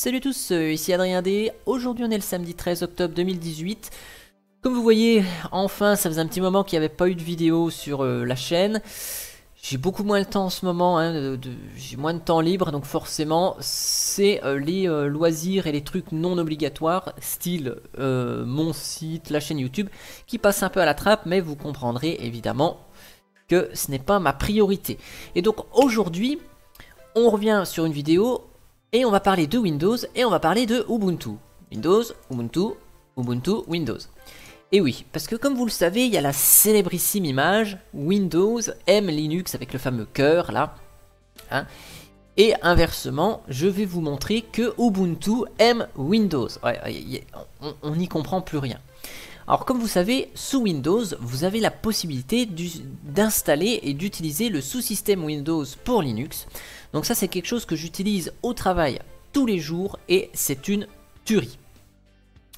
Salut à tous, ici Adrien D. Aujourd'hui on est le samedi 13 octobre 2018. Comme vous voyez, enfin ça faisait un petit moment qu'il n'y avait pas eu de vidéo sur la chaîne. J'ai beaucoup moins de temps en ce moment, hein, j'ai moins de temps libre, donc forcément c'est les loisirs et les trucs non obligatoires, style mon site, la chaîne YouTube, qui passent un peu à la trappe, mais vous comprendrez évidemment que ce n'est pas ma priorité. Et donc aujourd'hui, on revient sur une vidéo et on va parler de Windows et on va parler de Ubuntu. Windows, Ubuntu, Ubuntu, Windows. Et oui, parce que comme vous le savez, il y a la célébrissime image Windows aime Linux avec le fameux cœur là. Hein, et inversement, je vais vous montrer que Ubuntu aime Windows. Ouais, on n'y comprend plus rien. Alors comme vous savez, sous Windows, vous avez la possibilité d'installer et d'utiliser le sous-système Windows pour Linux. Donc ça c'est quelque chose que j'utilise au travail tous les jours et c'est une tuerie.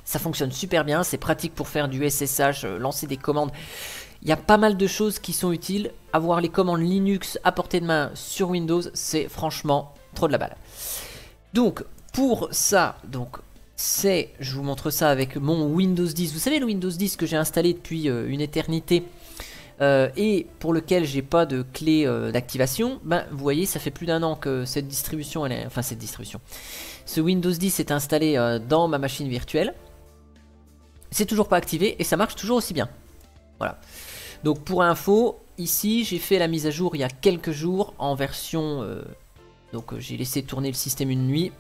Ça fonctionne super bien, c'est pratique pour faire du SSH, lancer des commandes. Il y a pas mal de choses qui sont utiles. Avoir les commandes Linux à portée de main sur Windows, c'est franchement trop de la balle. Donc pour ça, je vous montre ça avec mon Windows 10. Vous savez le Windows 10 que j'ai installé depuis une éternité et pour lequel j'ai pas de clé d'activation. Ben vous voyez, ça fait plus d'un an que cette distribution, ce Windows 10 est installé dans ma machine virtuelle. C'est toujours pas activé et ça marche toujours aussi bien. Voilà. Donc pour info, ici j'ai fait la mise à jour il y a quelques jours en version. J'ai laissé tourner le système une nuit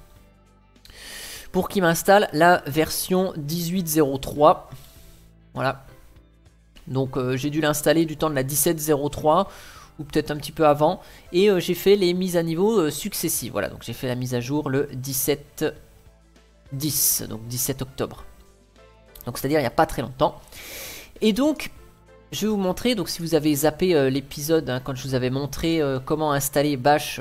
pour qu'il m'installe la version 18.03. Voilà. Donc j'ai dû l'installer du temps de la 17.03 ou peut-être un petit peu avant. Et j'ai fait les mises à niveau successives. Voilà, donc j'ai fait la mise à jour le 17-10, donc 17 octobre. Donc c'est-à-dire il n'y a pas très longtemps. Et donc je vais vous montrer, donc si vous avez zappé l'épisode quand je vous avais montré comment installer Bash,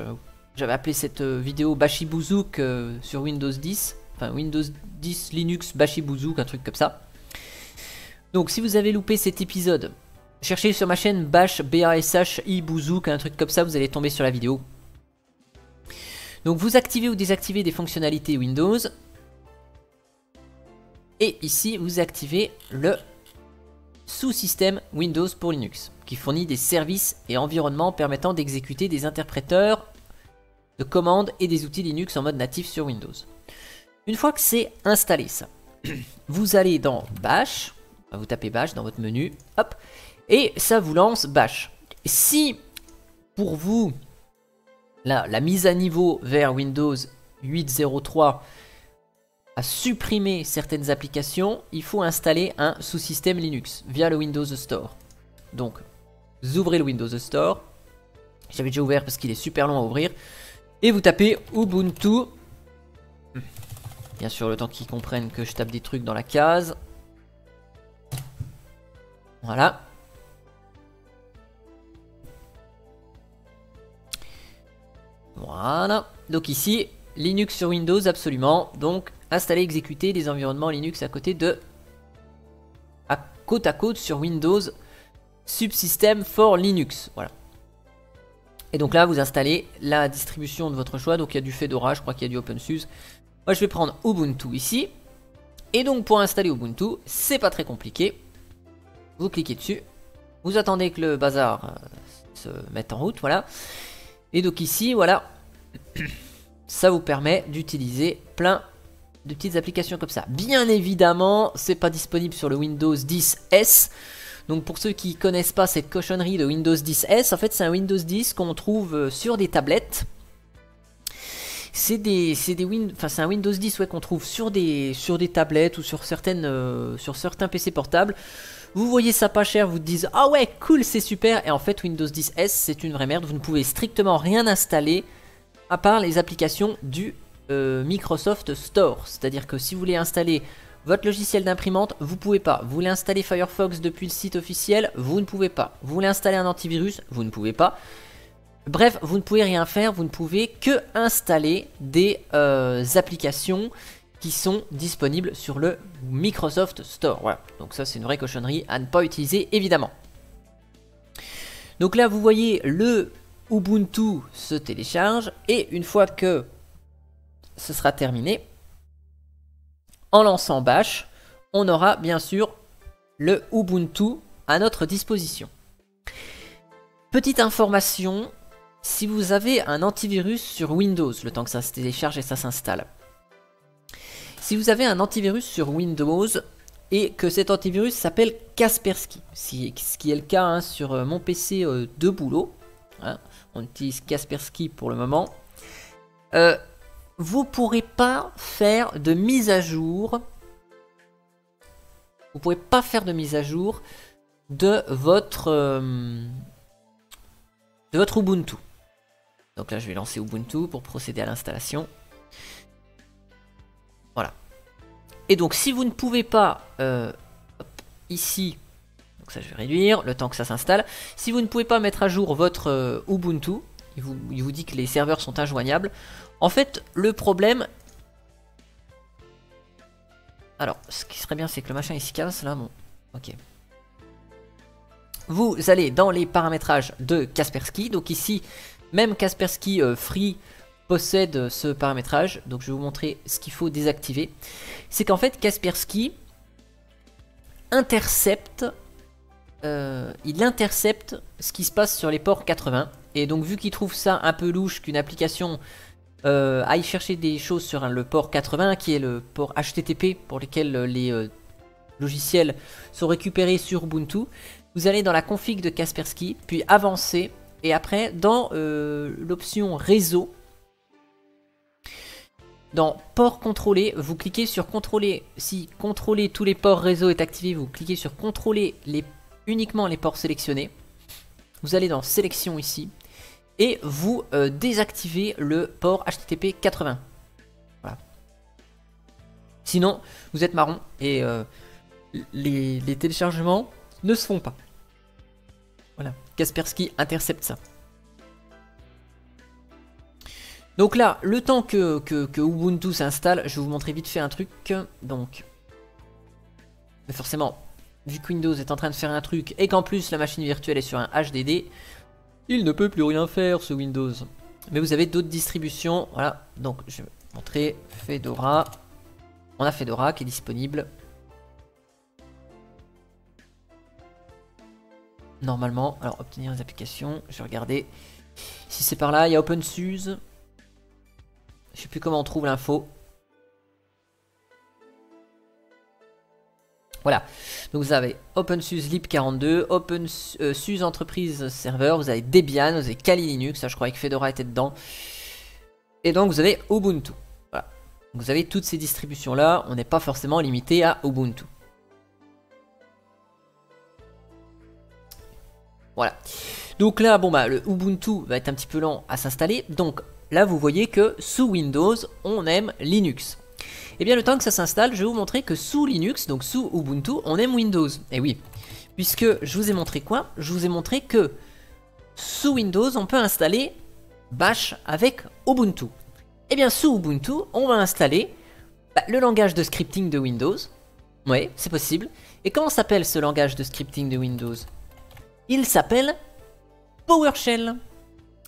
j'avais appelé cette vidéo Bashibouzouk sur Windows 10. Enfin Windows 10 Linux Bashibouzouk, un truc comme ça. Donc si vous avez loupé cet épisode, cherchez sur ma chaîne Bash BASH Bouzouk, un truc comme ça, vous allez tomber sur la vidéo. Donc vous activez ou désactivez des fonctionnalités Windows. Et ici vous activez le sous-système Windows pour Linux, qui fournit des services et environnements permettant d'exécuter des interpréteurs de commandes et des outils Linux en mode natif sur Windows. Une fois que c'est installé ça, vous allez dans Bash, vous tapez Bash dans votre menu, hop, et ça vous lance Bash. Si pour vous la mise à niveau vers Windows 8.03 a supprimé certaines applications, il faut installer un sous-système Linux via le Windows Store. Donc vous ouvrez le Windows Store, j'avais déjà ouvert parce qu'il est super long à ouvrir, et vous tapez Ubuntu. Bien sûr, le temps qu'ils comprennent que je tape des trucs dans la case. Voilà. Voilà. Donc ici, Linux sur Windows, absolument. Donc, installer, exécuter des environnements Linux côte à côte sur Windows Subsystem for Linux. Voilà. Et donc là, vous installez la distribution de votre choix. Donc il y a du Fedora, je crois qu'il y a du OpenSUSE. Moi, je vais prendre Ubuntu ici. Et donc pour installer Ubuntu, c'est pas très compliqué. Vous cliquez dessus. Vous attendez que le bazar se mette en route, voilà. Et donc ici, voilà. Ça vous permet d'utiliser plein de petites applications comme ça. Bien évidemment, c'est pas disponible sur le Windows 10S. Donc pour ceux qui connaissent pas cette cochonnerie de Windows 10S, en fait c'est un Windows 10 qu'on trouve sur des tablettes. C'est un Windows 10 qu'on trouve sur des tablettes ou sur certains PC portables. Vous voyez ça pas cher, vous te dites ah ouais cool c'est super, et en fait Windows 10S c'est une vraie merde. Vous ne pouvez strictement rien installer à part les applications du Microsoft Store. C'est-à-dire que si vous voulez installer votre logiciel d'imprimante, vous pouvez pas. Vous voulez installer Firefox depuis le site officiel, vous ne pouvez pas. Vous voulez installer un antivirus, vous ne pouvez pas. Bref, vous ne pouvez rien faire, vous ne pouvez que installer des applications qui sont disponibles sur le Microsoft Store. Voilà, donc ça c'est une vraie cochonnerie à ne pas utiliser évidemment. Donc là vous voyez le Ubuntu se télécharge et une fois que ce sera terminé, en lançant bash, on aura bien sûr le Ubuntu à notre disposition. Petite information, si vous avez un antivirus sur Windows, le temps que ça se télécharge et ça s'installe. Si vous avez un antivirus sur Windows et que cet antivirus s'appelle Kaspersky, ce qui est le cas hein, sur mon PC de boulot, hein, on utilise Kaspersky pour le moment, vous ne pourrez pas faire de mise à jour. Vous ne pourrez pas faire de mise à jour de votre Ubuntu. Donc là, je vais lancer Ubuntu pour procéder à l'installation. Voilà. Et donc, si vous ne pouvez pas, ici, donc ça je vais réduire, le temps que ça s'installe. Si vous ne pouvez pas mettre à jour votre Ubuntu, il vous dit que les serveurs sont injoignables. En fait, le problème... Alors, ce qui serait bien, c'est que le machin ici casse, là, bon, ok. Vous allez dans les paramétrages de Kaspersky, donc ici, même Kaspersky Free possède ce paramétrage, donc je vais vous montrer ce qu'il faut désactiver. C'est qu'en fait, Kaspersky intercepte, il intercepte ce qui se passe sur les ports 80, et donc vu qu'il trouve ça un peu louche qu'une application... aille chercher des choses sur le port 80 qui est le port HTTP pour lequel les logiciels sont récupérés sur Ubuntu. Vous allez dans la config de Kaspersky, puis avancer, et après dans l'option réseau, dans port contrôlé, vous cliquez sur contrôler. Si contrôler tous les ports réseau est activé, vous cliquez sur contrôler uniquement les ports sélectionnés. Vous allez dans sélection ici. Et vous désactivez le port HTTP 80. Voilà. Sinon, vous êtes marron et les téléchargements ne se font pas. Voilà. Kaspersky intercepte ça. Donc là, le temps que Ubuntu s'installe, je vais vous montrer vite fait un truc. Donc, mais forcément, vu que Windows est en train de faire un truc et qu'en plus la machine virtuelle est sur un HDD, il ne peut plus rien faire ce Windows. Mais vous avez d'autres distributions. Voilà, donc je vais vous montrer Fedora. On a Fedora qui est disponible. Normalement, alors obtenir les applications, je vais regarder. Si c'est par là, il y a OpenSUSE. Je sais plus comment on trouve l'info. Voilà, donc vous avez OpenSUSE Lib42, OpenSUSE Entreprise Server, vous avez Debian, vous avez Kali Linux, ça je croyais que Fedora était dedans. Et donc vous avez Ubuntu. Voilà, vous avez toutes ces distributions là, on n'est pas forcément limité à Ubuntu. Voilà, donc là bon bah le Ubuntu va être un petit peu lent à s'installer, donc là vous voyez que sous Windows on aime Linux. Et bien le temps que ça s'installe, je vais vous montrer que sous Linux, donc sous Ubuntu, on aime Windows. Et oui, puisque je vous ai montré quoi? Je vous ai montré que sous Windows, on peut installer Bash avec Ubuntu. Et bien sous Ubuntu, on va installer le langage de scripting de Windows. Oui, c'est possible. Et comment s'appelle ce langage de scripting de Windows? Il s'appelle PowerShell.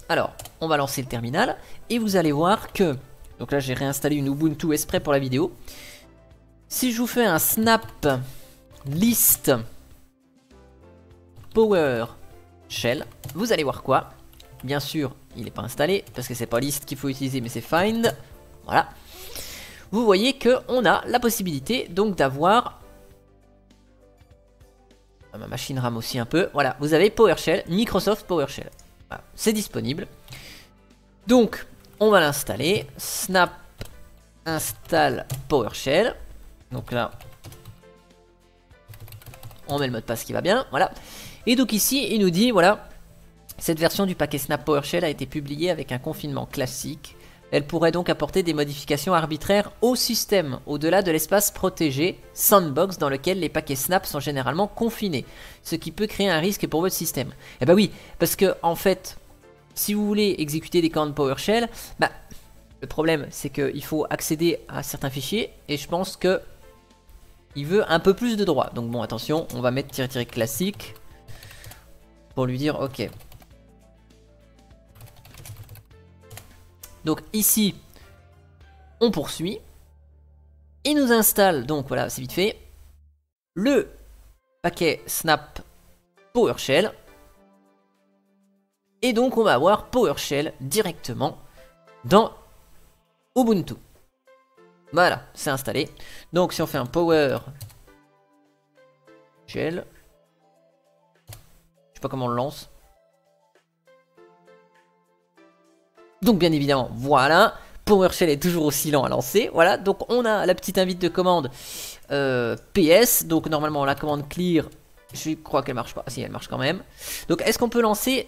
Alors, on va lancer le terminal et vous allez voir que... Donc là j'ai réinstallé une Ubuntu exprès pour la vidéo. Si je vous fais un snap list PowerShell, vous allez voir quoi? Bien sûr, il n'est pas installé parce que c'est pas list qu'il faut utiliser mais c'est find. Voilà. Vous voyez qu'on a la possibilité donc d'avoir... Ma machine rame aussi un peu. Voilà, vous avez PowerShell, Microsoft PowerShell. Voilà, c'est disponible. Donc... on va l'installer, snap install PowerShell. Donc là, on met le mot de passe qui va bien, voilà. Et donc ici, il nous dit, voilà, cette version du paquet snap PowerShell a été publiée avec un confinement classique. Elle pourrait donc apporter des modifications arbitraires au système, au-delà de l'espace protégé, sandbox, dans lequel les paquets snap sont généralement confinés, ce qui peut créer un risque pour votre système. Eh bah oui, parce que en fait... si vous voulez exécuter des commandes PowerShell, le problème c'est qu'il faut accéder à certains fichiers et je pense que il veut un peu plus de droits. Donc bon, attention, on va mettre tiré classique pour lui dire ok. Donc ici, on poursuit. Il nous installe, donc voilà, c'est vite fait, le paquet snap PowerShell. Et donc on va avoir PowerShell directement dans Ubuntu. Voilà, c'est installé. Donc si on fait un PowerShell, je sais pas comment on le lance. Donc bien évidemment, voilà, PowerShell est toujours aussi lent à lancer. Voilà, donc on a la petite invite de commande PS. Donc normalement la commande clear, je crois qu'elle marche pas. Si, elle marche quand même. Donc est-ce qu'on peut lancer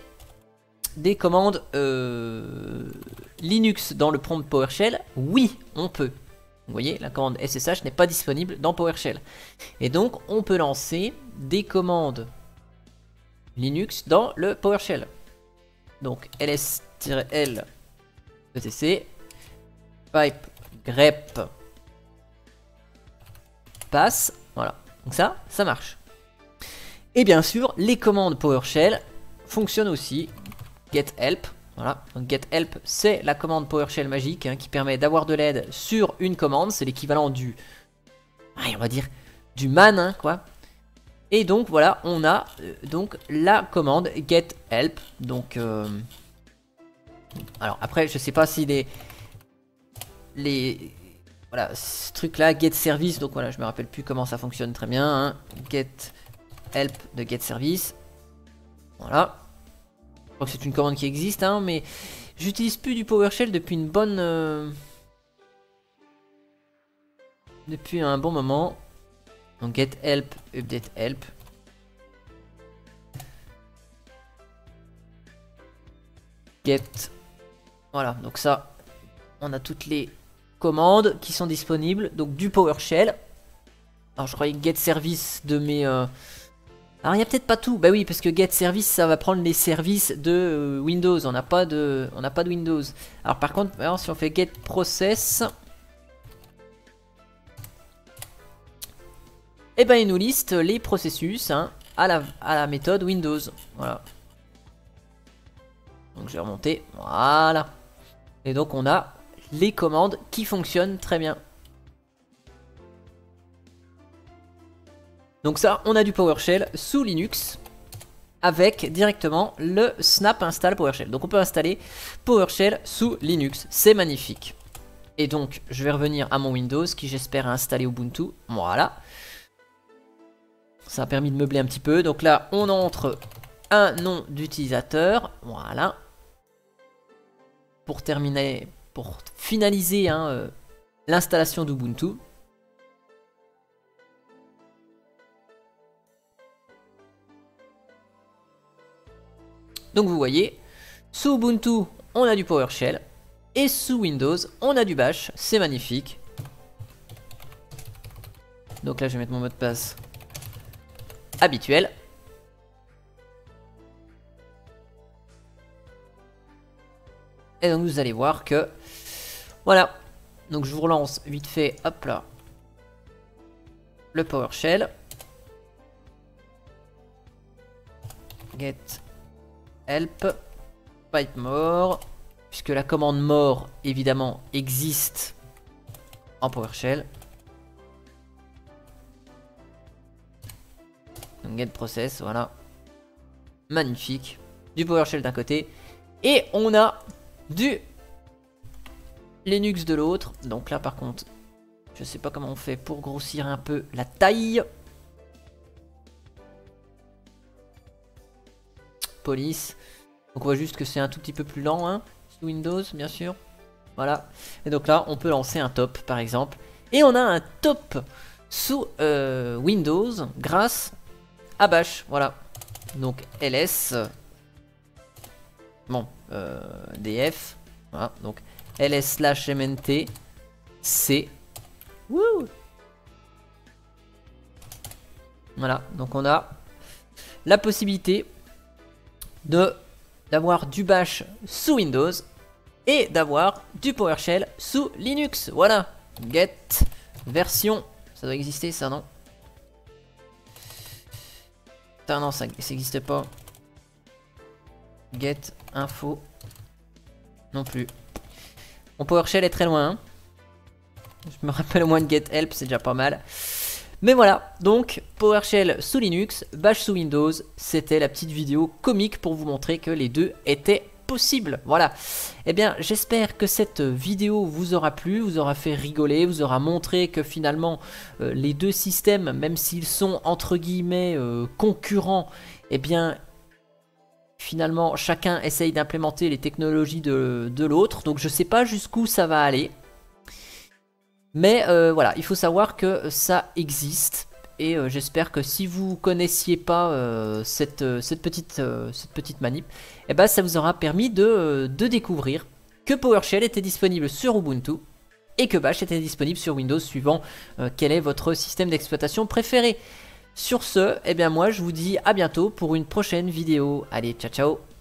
des commandes Linux dans le prompt PowerShell? Oui, on peut. Vous voyez, la commande SSH n'est pas disponible dans PowerShell. Et donc, on peut lancer des commandes Linux dans le PowerShell. Donc, ls-l etc pipe grep pass. Voilà. Donc ça marche. Et bien sûr, les commandes PowerShell fonctionnent aussi. Get help. Voilà, donc get help, c'est la commande PowerShell magique qui permet d'avoir de l'aide sur une commande. C'est l'équivalent du, on va dire, du man, quoi. Et donc voilà, on a donc la commande get help. Donc alors après, je sais pas si voilà, ce truc là, get service. Donc voilà, je me rappelle plus comment ça fonctionne très bien. Get help de get service. Voilà. Je crois que c'est une commande qui existe, mais j'utilise plus du PowerShell depuis une bonne... depuis un bon moment. Donc get help, update help. Get... Voilà, donc ça, on a toutes les commandes qui sont disponibles. Donc du PowerShell. Alors je croyais get service de mes... Alors il n'y a peut-être pas tout, bah oui, parce que get service ça va prendre les services de Windows, on n'a pas de Windows. Alors par contre, alors, si on fait get process, et ben il nous liste les processus à la méthode Windows. Voilà. Donc je vais remonter, voilà. Et donc on a les commandes qui fonctionnent très bien. Donc ça, on a du PowerShell sous Linux avec directement le snap install PowerShell. Donc on peut installer PowerShell sous Linux, c'est magnifique. Et donc je vais revenir à mon Windows qui j'espère a installé Ubuntu. Voilà. Ça a permis de meubler un petit peu. Donc là, on entre un nom d'utilisateur. Voilà. Pour terminer, pour finaliser l'installation d'Ubuntu. Donc vous voyez, sous Ubuntu, on a du PowerShell. Et sous Windows, on a du Bash. C'est magnifique. Donc là, je vais mettre mon mot de passe habituel. Et donc vous allez voir que... Voilà. Donc je vous relance vite fait, hop là. Le PowerShell. Get help pipe more, puisque la commande more évidemment existe en PowerShell. Donc get process, voilà. Magnifique. Du PowerShell d'un côté. Et on a du Linux de l'autre. Donc là par contre, je sais pas comment on fait pour grossir un peu la taille. Police. Donc on voit juste que c'est un tout petit peu plus lent sous Windows bien sûr. Voilà. Et donc là on peut lancer un top par exemple. Et on a un top sous Windows grâce à Bash. Voilà. Donc ls df. Voilà. Donc ls/mnt c. Wouh. Voilà. Donc on a la possibilité d'avoir du Bash sous Windows et d'avoir du PowerShell sous Linux. Voilà. Get version. Ça doit exister ça, non? Putain, non, ça n'existe pas. Get info. Non plus. Mon PowerShell est très loin. Je me rappelle au moins de get help, c'est déjà pas mal. Mais voilà, donc PowerShell sous Linux, Bash sous Windows, c'était la petite vidéo comique pour vous montrer que les deux étaient possibles. Voilà. Eh bien, j'espère que cette vidéo vous aura plu, vous aura fait rigoler, vous aura montré que finalement les deux systèmes, même s'ils sont entre guillemets concurrents, eh bien finalement chacun essaye d'implémenter les technologies de l'autre. Donc je sais pas jusqu'où ça va aller. Mais voilà, il faut savoir que ça existe. Et j'espère que si vous connaissiez pas cette petite manip, eh ben, ça vous aura permis de découvrir que PowerShell était disponible sur Ubuntu et que Bash était disponible sur Windows suivant quel est votre système d'exploitation préféré. Sur ce, eh bien moi je vous dis à bientôt pour une prochaine vidéo. Allez, ciao ciao.